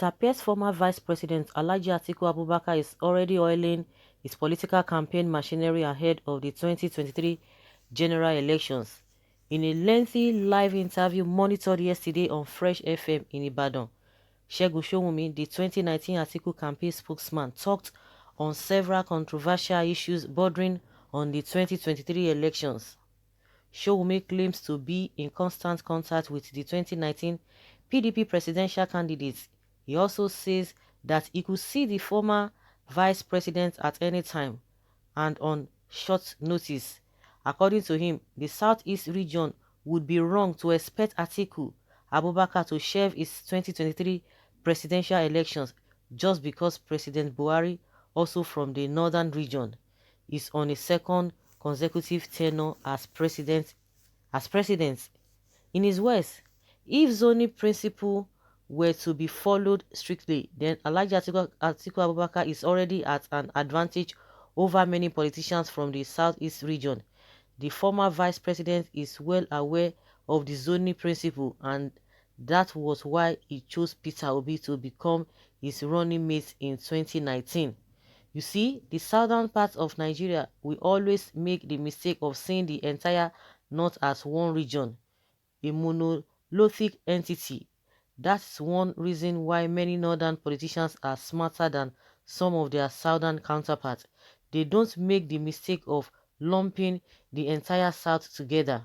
It appears former Vice President Alhaji Atiku Abubakar is already oiling his political campaign machinery ahead of the 2023 general elections. In a lengthy live interview monitored yesterday on Fresh FM in Ibadan, Segun Showunmi, the 2019 Atiku campaign spokesman, talked on several controversial issues bordering on the 2023 elections. Showunmi claims to be in constant contact with the 2019 PDP presidential candidates. He also says that he could see the former vice president at any time and on short notice. According to him, the Southeast region would be wrong to expect Atiku Abubakar to shelve his 2023 presidential elections just because President Buhari, also from the northern region, is on a second consecutive tenure as president. In his words, if zoning principle were to be followed strictly, then Alhaji Atiku Abubakar is already at an advantage over many politicians from the southeast region. The former vice president is well aware of the zoning principle, and that was why he chose Peter Obi to become his running mate in 2019. You see, the southern part of Nigeria will always make the mistake of seeing the entire north as one region, a monolithic entity. That's one reason why many northern politicians are smarter than some of their southern counterparts. They don't make the mistake of lumping the entire south together.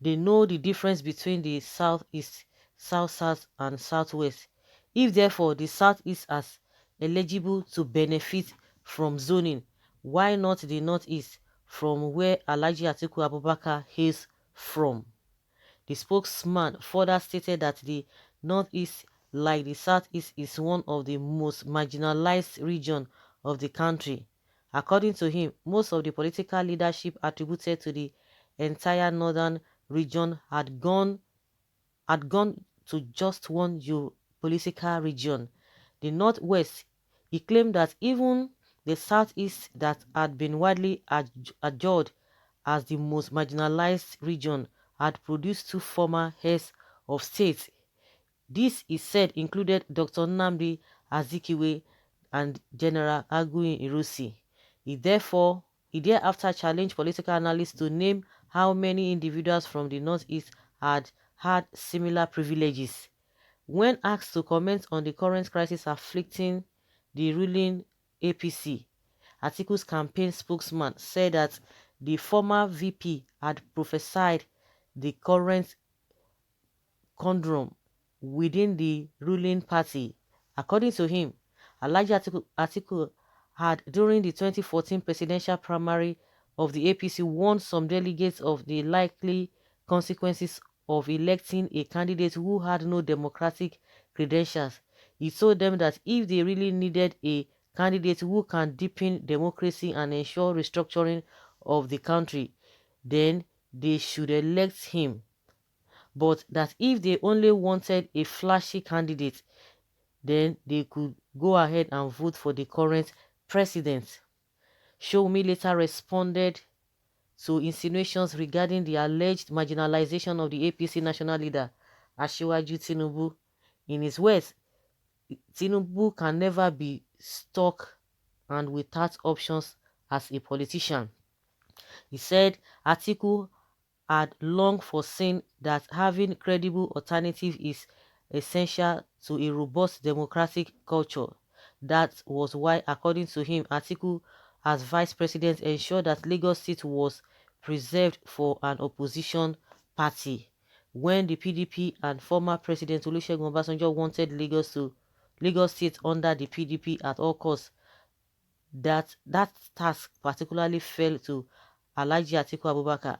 They know the difference between the southeast, south-south and southwest. If therefore the southeast is eligible to benefit from zoning, why not the northeast, from where Alhaji Atiku Abubakar hails from? The spokesman further stated that the northeast, like the southeast, is one of the most marginalized regions of the country. According to him, most of the political leadership attributed to the entire northern region had gone to just one geopolitical region, the northwest. He claimed that even the southeast, that had been widely adjured as the most marginalized region, had produced two former heads of state. This, he said, included Dr. Nnamdi Azikiwe and General Aguiyi Ironsi. He thereafter challenged political analysts to name how many individuals from the northeast had had similar privileges. When asked to comment on the current crisis afflicting the ruling APC, Atiku's campaign spokesman said that the former VP had prophesied the current conundrum within the ruling party. According to him, Alhaji Atiku had, during the 2014 presidential primary of the APC, warned some delegates of the likely consequences of electing a candidate who had no democratic credentials. He told them that if they really needed a candidate who can deepen democracy and ensure restructuring of the country, then they should elect him. But that if they only wanted a flashy candidate, then they could go ahead and vote for the current president. Showunmi later responded to insinuations regarding the alleged marginalization of the APC national leader, Asiwaju Tinubu. In his words, Tinubu can never be stuck and without options as a politician. He said Atiku had long foreseen that having credible alternative is essential to a robust democratic culture. That was why, according to him, Atiku, as vice president, ensured that Lagos State was preserved for an opposition party. When the PDP and former President Olusegun Obasanjo wanted Lagos State under the PDP at all costs, that task particularly fell to Alhaji Atiku Abubakar.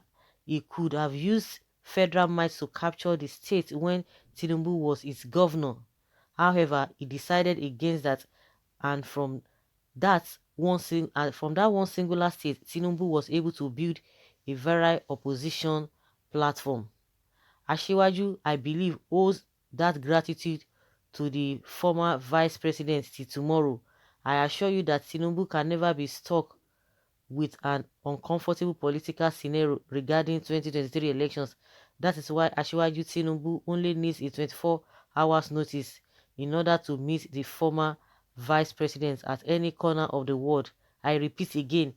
He could have used federal might to capture the state when Tinubu was its governor. However, he decided against that, and from that one singular state, Tinubu was able to build a very opposition platform. Asiwaju, I believe, owes that gratitude to the former vice president till tomorrow. I assure you that Tinubu can never be stuck with an uncomfortable political scenario regarding 2023 elections. That is why Asiwaju Tinubu only needs a 24 hours notice. in order to meet the former vice president at any corner of the world. I repeat again,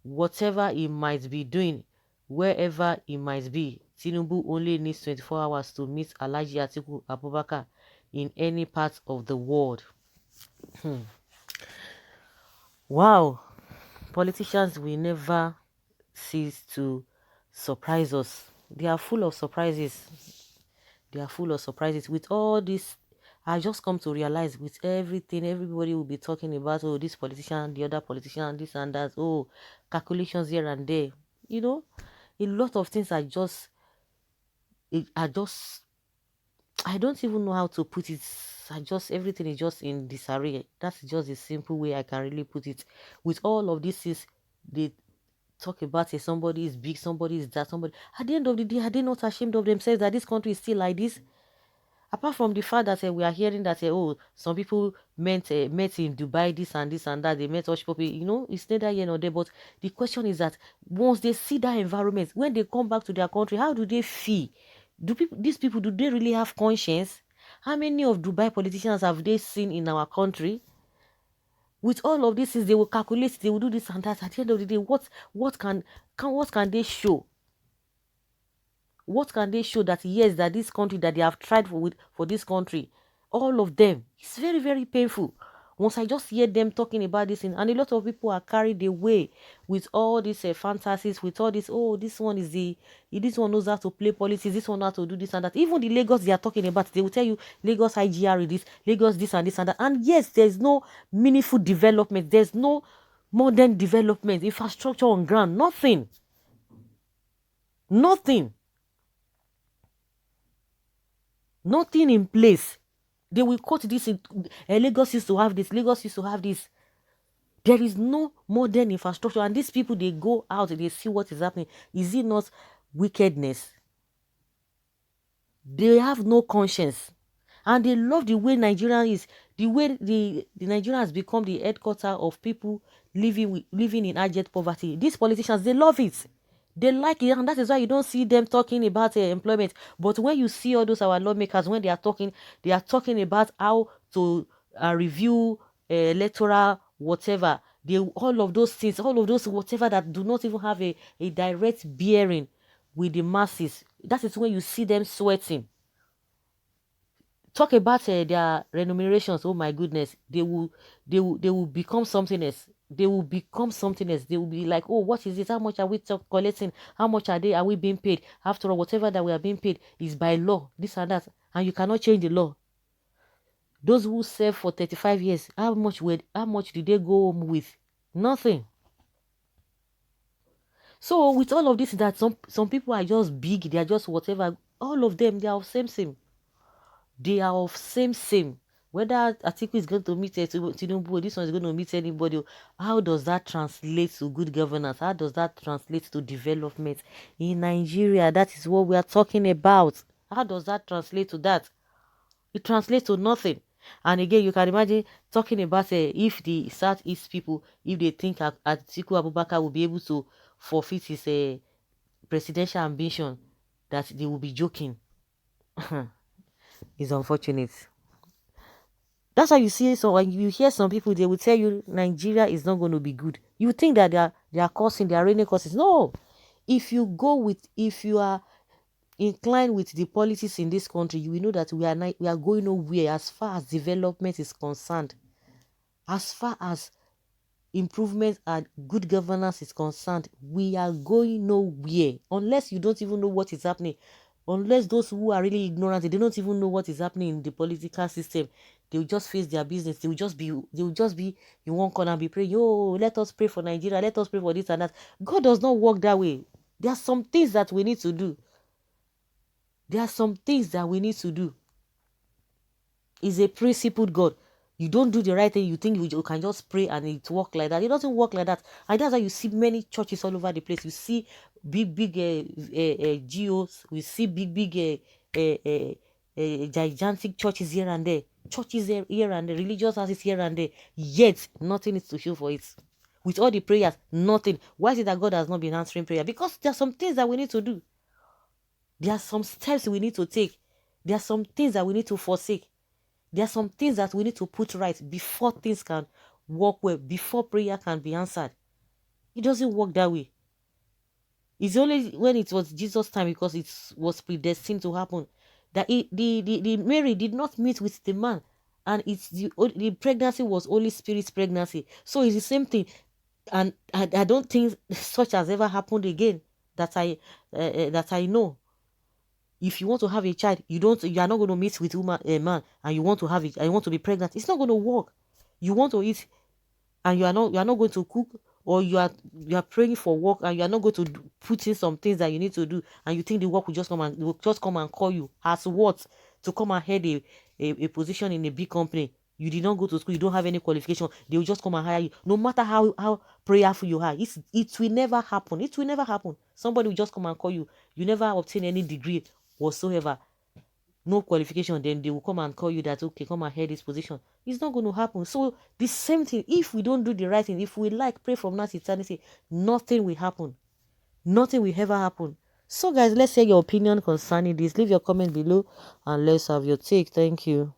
whatever he might be doing, wherever he might be, Tinubu only needs 24 hours to meet Alhaji Atiku Abubakar in any part of the world. Wow, politicians will never cease to surprise us. They are full of surprises. They are full of surprises. With all this, I just come to realize with everything, everybody will be talking about, oh, this politician, the other politician, this and that, oh, calculations here and there. You know, a lot of things are just, I don't even know how to put it. Everything is just in disarray. That's just a simple way I can really put it. With all of this is, they talk about it, somebody is big, somebody is that, somebody. At the end of the day, are they not ashamed of themselves that this country is still like this? Apart from the fact that we are hearing that oh, some people met in Dubai, this and that, they met such people, it's neither here nor there. But the question is that once they see that environment, when they come back to their country, how do they feel? These people, do they really have conscience? How many of Dubai politicians have they seen in our country? With all of this, they will calculate, they will do this and that. At the end of the day, what can they show? What can they show that yes, that this country that they have tried for this country, all of them, it's very, very painful. Once I just hear them talking about this, and a lot of people are carried away with all these fantasies, with all this, oh, this one knows how to play politics, this one knows how to do this and that. Even the Lagos they are talking about, they will tell you Lagos IGR this, Lagos this and that. And yes, there's no meaningful development, there's no modern development, infrastructure on ground, nothing. Nothing in place. They will quote this Lagos used to have this, Lagos used to have this. There is no modern infrastructure, and these people, they go out, they see what is happening. Is it not wickedness? They have no conscience, and they love the way Nigeria is, the way the Nigeria has become the headquarter of people living in abject poverty. These politicians, they love it. They like it, and that is why you don't see them talking about employment. But when you see all those our lawmakers, when they are talking about how to review electoral whatever. All of those things, all of those whatever that do not even have a direct bearing with the masses. That is when you see them sweating. Talk about their remunerations. Oh my goodness, they will become something else. They will become something else. They will be like, oh, what is it? How much are we collecting? How much are we being paid? After all, whatever that we are being paid is by law, this and that, and you cannot change the law. Those who serve for 35 years, how much did they go home with? Nothing. So with all of this, that some people are just big, they are just whatever. All of them, they are of same. They are of same. Whether Atiku is going to meet Tinubu, this one is going to meet anybody, how does that translate to good governance? How does that translate to development in Nigeria? That is what we are talking about. How does that translate to that? It translates to nothing. And again, you can imagine talking about if the Southeast people, if they think Atiku Abubakar will be able to forfeit his presidential ambition, that they will be joking. It's unfortunate. That's why you see, so when you hear some people, they will tell you Nigeria is not going to be good. You think that they are causing, they are raining causes. No. If you are inclined with the politics in this country, you will know that we are going nowhere as far as development is concerned. As far as improvement and good governance is concerned, we are going nowhere unless you don't even know what is happening. Unless those who are really ignorant, they don't even know what is happening in the political system, they will just face their business. They will just be in one corner and be praying, yo, let us pray for Nigeria, let us pray for this and that. God does not work that way. There are some things that we need to do. He's a principled God. You don't do the right thing, you think you can just pray and it work like that. It doesn't work like that. And that's why you see many churches all over the place. You see big geos. We see big gigantic churches here and there. Churches here and there. Religious houses here and there. Yet, nothing is to show for it. With all the prayers, nothing. Why is it that God has not been answering prayer? Because there are some things that we need to do. There are some steps we need to take. There are some things that we need to forsake. There are some things that we need to put right before things can work well, before prayer can be answered. It doesn't work that way. It's only when it was Jesus' time, because it was predestined to happen, that the Mary did not meet with the man, and the pregnancy was Holy Spirit's pregnancy. So it's the same thing, and I don't think such has ever happened again that I know. If you want to have a child, you are not going to meet with a man, and you want to have it, and you want to be pregnant. It's not going to work. You want to eat, and you are not going to cook, or you are praying for work, and you are not going to put in some things that you need to do, and you think the work will just come and call you as what, to come and head a position in a big company. You did not go to school, you don't have any qualification, they will just come and hire you. No matter how prayerful you are, it will never happen. It will never happen. Somebody will just come and call you. You never obtain any degree whatsoever, no qualification, then they will come and call you that, okay, come and head this position. It's not going to happen. So the same thing, if we don't do the right thing, if we pray from now to eternity, nothing will happen. Nothing will ever happen. So guys, let's hear your opinion concerning this. Leave your comment below and let's have your take. Thank you.